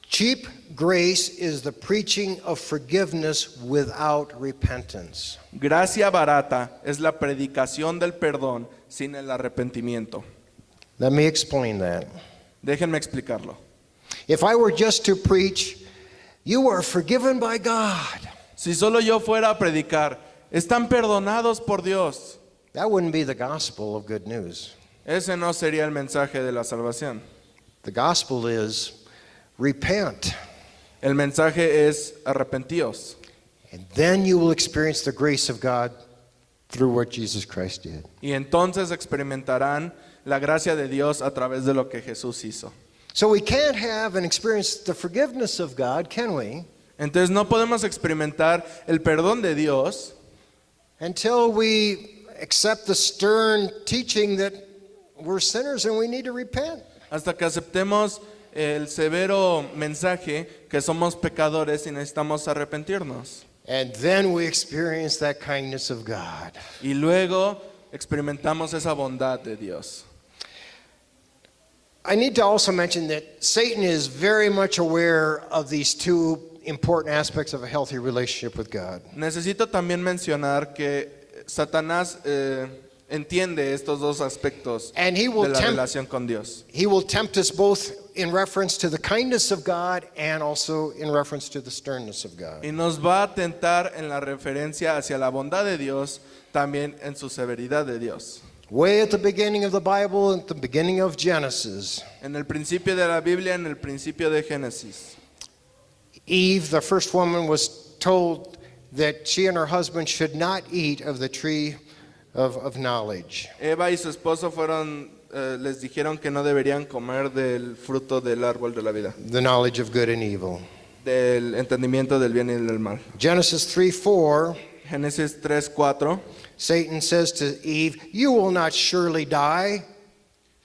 cheap grace is the preaching of forgiveness without repentance. gracia barata es la predicación del perdón sin el arrepentimiento. Let me explain that. Déjenme explicarlo. If I were just to preach, you are forgiven by God, Si solo yo fuera a predicar, están perdonados por Dios, that wouldn't be the gospel of good news. ese no sería el mensaje de la salvación. The gospel is repent, El mensaje es arrepentíos and then you will experience the grace of God through what Jesus Christ did. y entonces experimentarán la gracia de Dios a través de lo que Jesús hizo. So we can't have and experience the forgiveness of God, can we, Entonces no podemos experimentar el perdón de Dios until we accept the stern teaching that we're sinners and we need to repent. hasta que aceptemos el severo mensaje que somos pecadores y necesitamos arrepentirnos. And then we experience that kindness of God. Y luego experimentamos esa bondad de Dios. I need to also mention that Satan is very much aware of these two important aspects of a healthy relationship with God. Necesito también mencionar que Satanás entiende estos dos aspectos And he de will la tempt relación con Dios. He will tempt us both in reference to the kindness of God and also in reference to the sternness of God. Y nos va a tentar en la referencia hacia la bondad de Dios, también en su severidad de Dios. Way at the beginning of the Bible, at the beginning of Genesis, En el principio de la Biblia, en el principio de Génesis, Eve, the first woman, was told that she and her husband should not eat of the tree of knowledge. Eva y su esposo les dijeron que no deberían comer del fruto del árbol de la vida, The knowledge of good and evil. del entendimiento del bien y del mal. Genesis 3:4, Génesis 3:4, Satan says to Eve, "You will not surely die."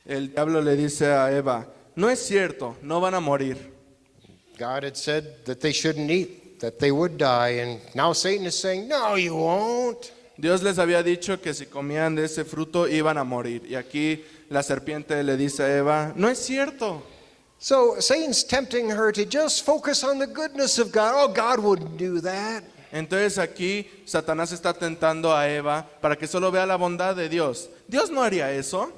el diablo le dice a Eva, no es cierto, no van a morir. God had said that they shouldn't eat, that they would die, and now Satan is saying, "No, you won't." Dios les había dicho que si comían de ese fruto iban a morir. Y aquí la serpiente le dice a Eva, no es cierto. So Satan's tempting her to just focus on the goodness of God. Oh, God wouldn't do that. Entonces aquí Satanás está tentando a Eva para que solo vea la bondad de Dios. Dios no haría eso.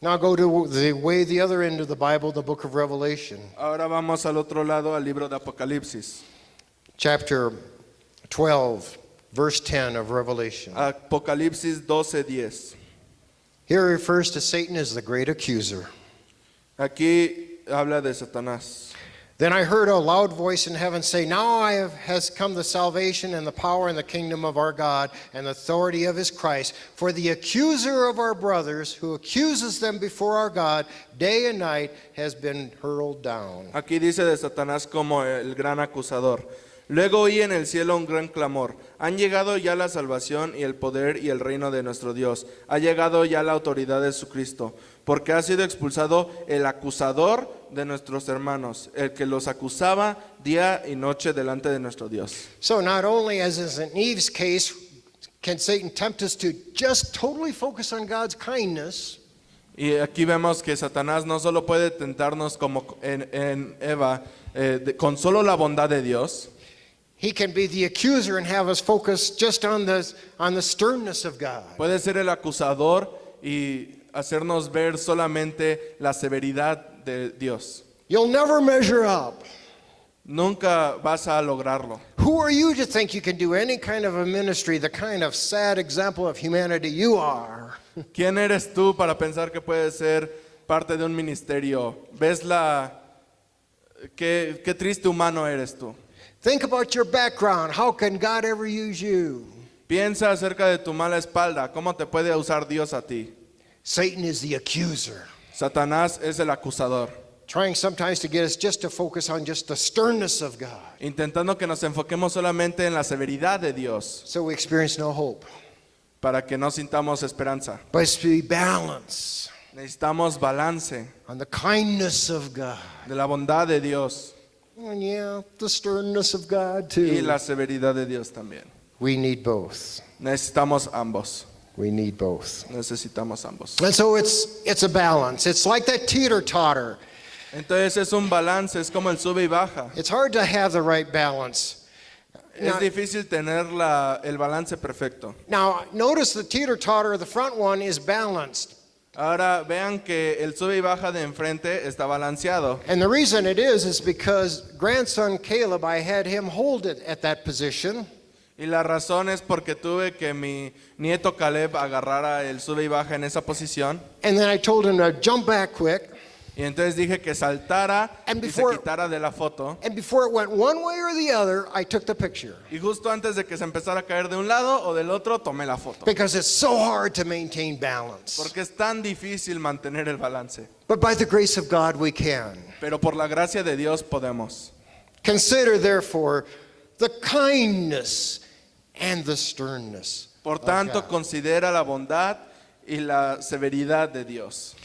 Now go to the other end of the Bible, the book of Revelation, Ahora vamos al otro lado, al libro de Apocalipsis. chapter 12, verse 10 of Revelation. Apocalipsis 12:10. Here it refers to Satan as the great accuser. Aquí habla de Satanás. Then I heard a loud voice in heaven say, "Now has come the salvation and the power and the kingdom of our God and the authority of his Christ. For the accuser of our brothers, who accuses them before our God day and night, has been hurled down." Aquí dice de Satanás como el gran acusador. Luego oí en el cielo un gran clamor. Han llegado ya la salvación y el poder y el reino de nuestro Dios. Ha llegado ya la autoridad de Jesucristo, porque ha sido expulsado el acusador de nuestros hermanos, el que los acusaba día y noche delante de nuestro Dios. So not only as is in Eve's case, can Satan tempt us to just totally focus on God's kindness, Y aquí vemos que Satanás no solo puede tentarnos como en Eva, con solo la bondad de Dios, He can be the accuser and have us focus just on the sternness of God. puede ser el acusador y hacernos ver solamente la severidad de Dios. You'll never measure up. Nunca vas a lograrlo. Who are you to think you can do any kind of a ministry, the kind of sad example of humanity you are? ¿Quién eres tú para pensar que puedes ser parte de un ministerio? ¿Ves qué triste humano eres tú? Think about your background. How can God ever use you? Piensa acerca de tu mala espalda. ¿Cómo te puede usar Dios a ti? Satan is the accuser, Satanás es el acusador, trying sometimes to get us just to focus on just the sternness of God, intentando que nos enfoquemos solamente en la severidad de Dios, so we experience no hope. para que no sintamos esperanza. But it's to be balanced Necesitamos balance on the kindness of God. de la bondad de Dios And yeah, the sternness of God y too. la severidad de Dios también. We need both. Necesitamos ambos. We need both. Necesitamos ambos. And so it's a balance. It's like that teeter-totter. Entonces es un balance, es como el sube y baja. It's hard to have the right balance. Es difícil tener el balance perfecto. Now, notice the teeter-totter, the front one is balanced. Ahora vean que el sube y baja de enfrente está balanceado. And the reason it is because grandson Caleb, I had him hold it at that position. Y la razón es porque tuve que mi nieto Caleb agarrara el sube y baja en esa posición. And then I told him to jump back quick. Y entonces dije que saltara And y se before- quitara de la foto. And before it went one way or the other, I took the picture. Y justo antes de que se empezara a caer de un lado o del otro, tomé la foto. Because it's so hard to maintain balance. Porque es tan difícil mantener el balance. But by the grace of God, we can. Pero por la gracia de Dios podemos. Consider, therefore, the kindness and the sternness. Por of tanto, God. considera la bondad y la severidad de Dios.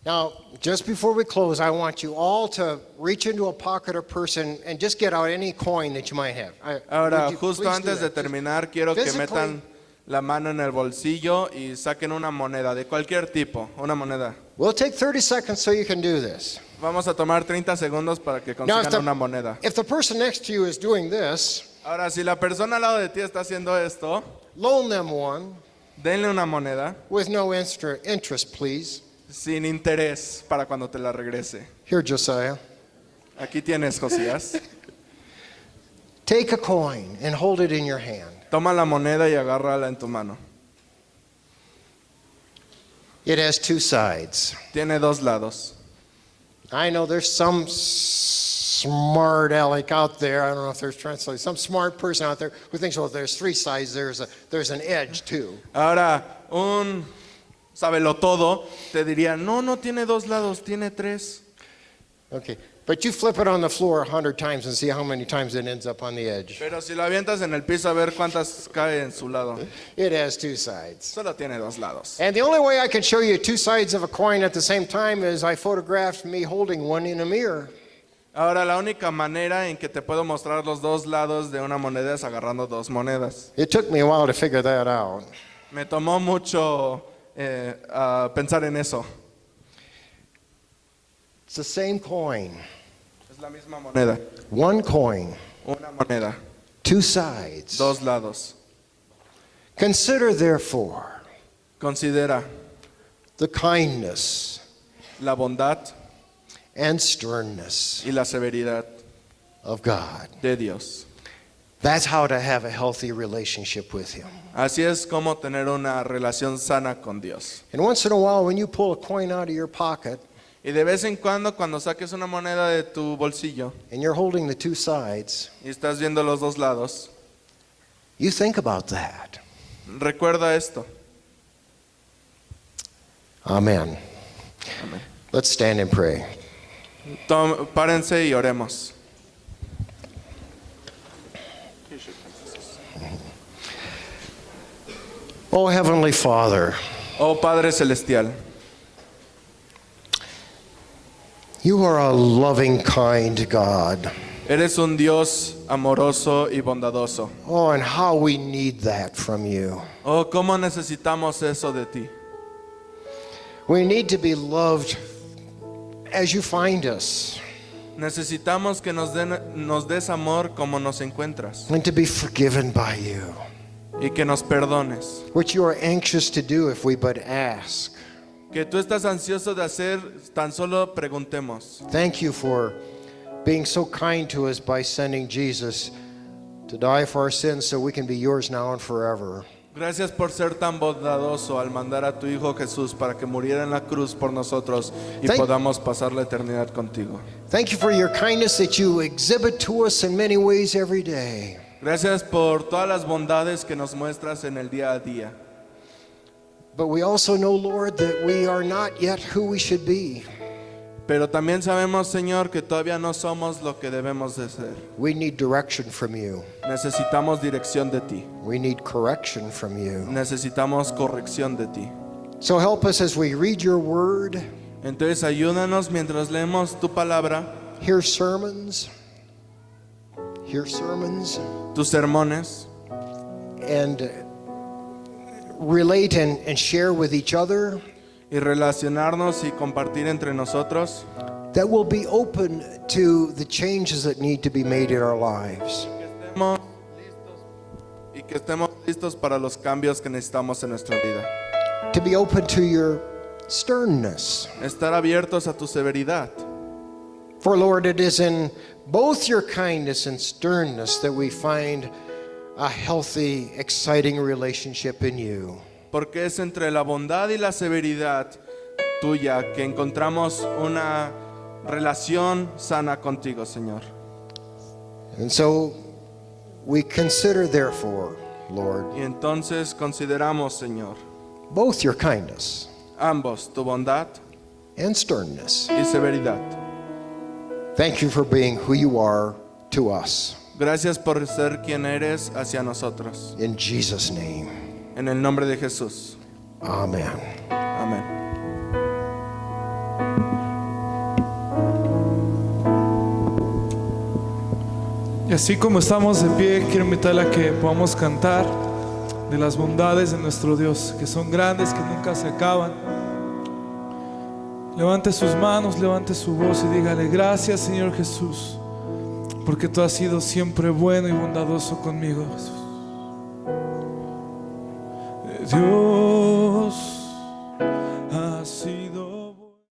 Now, just before we close, I want you all to reach into a pocket or person and just get out any coin that you might have. Ahora, Would you justo please do antes de that? terminar, quiero que physically- metan la mano en el bolsillo y saquen una moneda de cualquier tipo, una moneda. We'll take 30 seconds so you can do this. Vamos a tomar 30 segundos para que Now, consigan una moneda. if the person next to you is doing this, Ahora, si la persona al lado de ti está haciendo esto, loan them one denle una moneda with no interest, please. sin interés para cuando te la regrese. Here, Josiah. Aquí tienes, Josías. Take a coin and hold it in your hand. Toma la moneda y agárrala en tu mano. It has two sides. Tiene dos lados. I know there's some smart aleck out there. I don't know if there's translation. Some smart person out there who thinks, well, there's three sides. There's an edge too. Ahora, un sabelotodo te diría, no tiene dos lados, tiene tres. Okay, but you flip it on the floor 100 times and see how many times it ends up on the edge. Pero si lo avientas en el piso a ver cuántas cae en su lado. It has two sides. Solo tiene dos lados. And the only way I can show you two sides of a coin at the same time is I photographed me holding one in a mirror. Ahora, la única manera en que te puedo mostrar los dos lados de una moneda es agarrando dos monedas. It took me a while to figure that out. Me tomó mucho pensar en eso. It's the same coin. Es la misma moneda. One coin, Una moneda, two sides. dos lados. Consider, therefore, Considera the kindness la bondad and sternness y la severidad of God. de Dios. That's how to have a healthy relationship with Him. Así es como tener una relación sana con Dios. And once in a while, when you pull a coin out of your pocket Y de vez en cuando saques una moneda de tu bolsillo and you're holding the two sides, y estás viendo los dos lados, you think about that. recuerda esto. Amen. Amén. Let's stand and pray. Párense y oremos. Oh, Heavenly Father, Oh Padre Celestial, you are a loving, kind God. eres un Dios amoroso y bondadoso. Oh, and how we need that from you. Oh, cómo necesitamos eso de ti. We need to be loved as you find us, Necesitamos que nos des amor como nos encuentras and to be forgiven by you, y que nos perdones. which you are anxious to do if we but ask. Que tú estás ansioso de hacer, tan solo preguntemos. Thank you for being so kind to us by sending Jesus to die for our sins so we can be yours now and forever. Gracias por ser tan bondadoso al mandar a tu Hijo Jesús para que muriera en la cruz por nosotros y Thank- podamos pasar la eternidad contigo. Thank you for your kindness that you exhibit to us in many ways every day. Gracias por todas las bondades que nos muestras en el día a día. But we also know, Lord, that we are not yet who we should be. Pero también sabemos, Señor, que todavía no somos lo que debemos de ser. We need direction from you. Necesitamos dirección de ti. We need correction from you. Necesitamos corrección de ti. So help us as we read your word, Entonces ayúdanos mientras leemos tu palabra, hear sermons, tus sermones, and relate and share with each other, y relacionarnos y compartir entre nosotros, that will be open to the changes that need to be made in our lives. que estemos listos para los cambios que necesitamos en nuestra vida. To be open to your sternness. Estar abiertos a tu severidad. For Lord, it is in both your kindness and sternness that we find a healthy, exciting relationship in you. Porque es entre la bondad y la severidad tuya que encontramos una relación sana contigo, Señor. And so we consider, therefore, Lord, Y entonces consideramos, Señor, both your kindness ambos, tu bondad and sternness. y severidad. Thank you for being who you are to us. Gracias por ser quien eres hacia nosotros. In Jesus' name, En el nombre de Jesús. amen. Amén. Y así como estamos de pie, quiero invitarle a que podamos cantar de las bondades de nuestro Dios, que son grandes, que nunca se acaban. Levante sus manos, levante su voz y dígale: gracias, Señor Jesús, porque tú has sido siempre bueno y bondadoso conmigo, Jesús. Dios